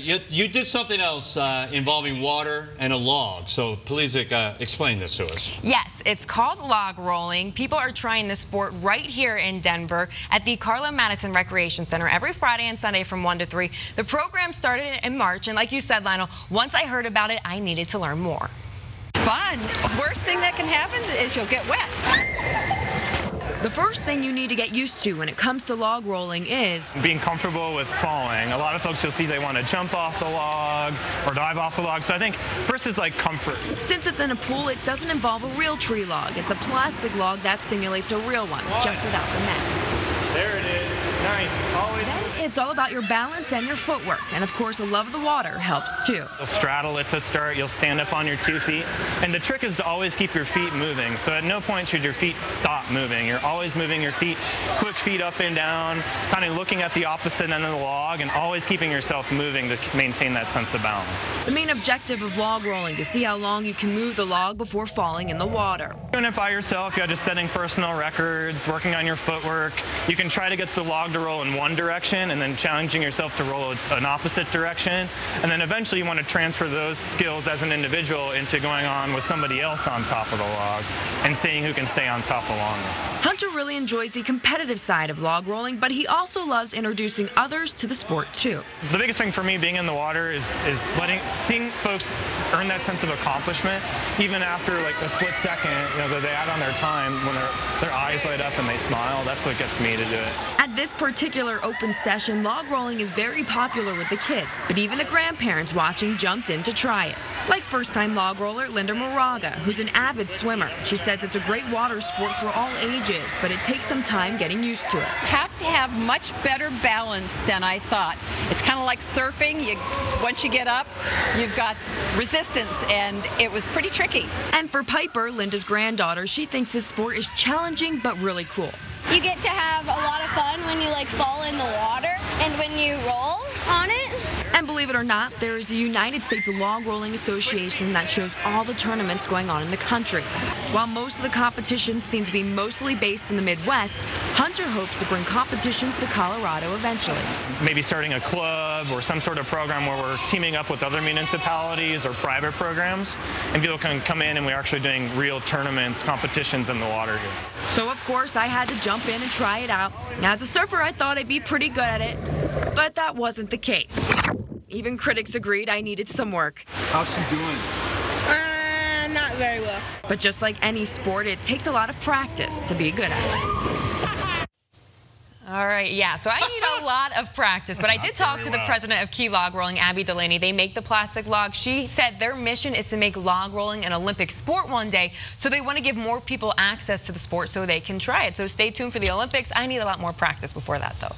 You did something else involving water and a log, so please explain this to us. Yes, it's called log rolling. People are trying this sport right here in Denver at the Carla Madison Recreation Center every Friday and Sunday from 1 to 3. The program started in March, and like you said, Lionel, once I heard about it, I needed to learn more. It's fun. Worst thing that can happen is you'll get wet. The first thing you need to get used to when it comes to log rolling is being comfortable with falling. A lot of folks you'll see they want to jump off the log or dive off the log. So I think first is like comfort. Since it's in a pool, it doesn't involve a real tree log. It's a plastic log that simulates a real one, just without the mess. There it is. Nice. Always. Then it's all about your balance and your footwork. And of course, a love of the water helps too. You'll straddle it to start. You'll stand up on your 2 feet. And the trick is to always keep your feet moving. So at no point should your feet stop moving. You're always moving your feet, quick feet up and down, kind of looking at the opposite end of the log and always keeping yourself moving to maintain that sense of balance. The main objective of log rolling is to see how long you can move the log before falling in the water. Doing it by yourself, you're just setting personal records, working on your footwork. You can try to get the log to roll in one direction and then challenging yourself to roll an opposite direction. And then eventually you want to transfer those skills as an individual into going on with somebody else on top of the log and seeing who can stay on top the longest. Hunter really enjoys the competitive side of log rolling, but he also loves introducing others to the sport too. The biggest thing for me being in the water is seeing folks earn that sense of accomplishment, even after like a split second, that they add on their time when their eyes light up and they smile. That's what gets me to do it. At this particular open session, log rolling is very popular with the kids, but even the grandparents watching jumped in to try it. Like first-time log roller Linda Moraga, who's an avid swimmer. She says it's a great water sport for all ages, but it takes some time getting used to it. You have to have much better balance than I thought. It's kind of like surfing. Once you get up, you've got resistance, and it was pretty tricky. And for Piper, Linda's granddaughter, she thinks this sport is challenging but really cool. You get to have a lot of fun when you fall in the water and when you roll on it. And believe it or not, there is a United States Log Rolling Association that shows all the tournaments going on in the country. While most of the competitions seem to be mostly based in the Midwest, Hunter hopes to bring competitions to Colorado eventually. Maybe starting a club or some sort of program where we're teaming up with other municipalities or private programs, and people can come in and we're actually doing real tournaments, competitions in the water here. So of course I had to jump in and try it out. As a surfer, I thought I'd be pretty good at it, but that wasn't the case. Even critics agreed I needed some work. How's she doing? Not very well. But just like any sport, it takes a lot of practice to be good at it. All right, yeah, so I need a lot of practice, but I did talk to the president of Key Log Rolling, Abby Delaney. They make the plastic log. She said their mission is to make log rolling an Olympic sport one day, so they want to give more people access to the sport so they can try it. So stay tuned for the Olympics. I need a lot more practice before that, though.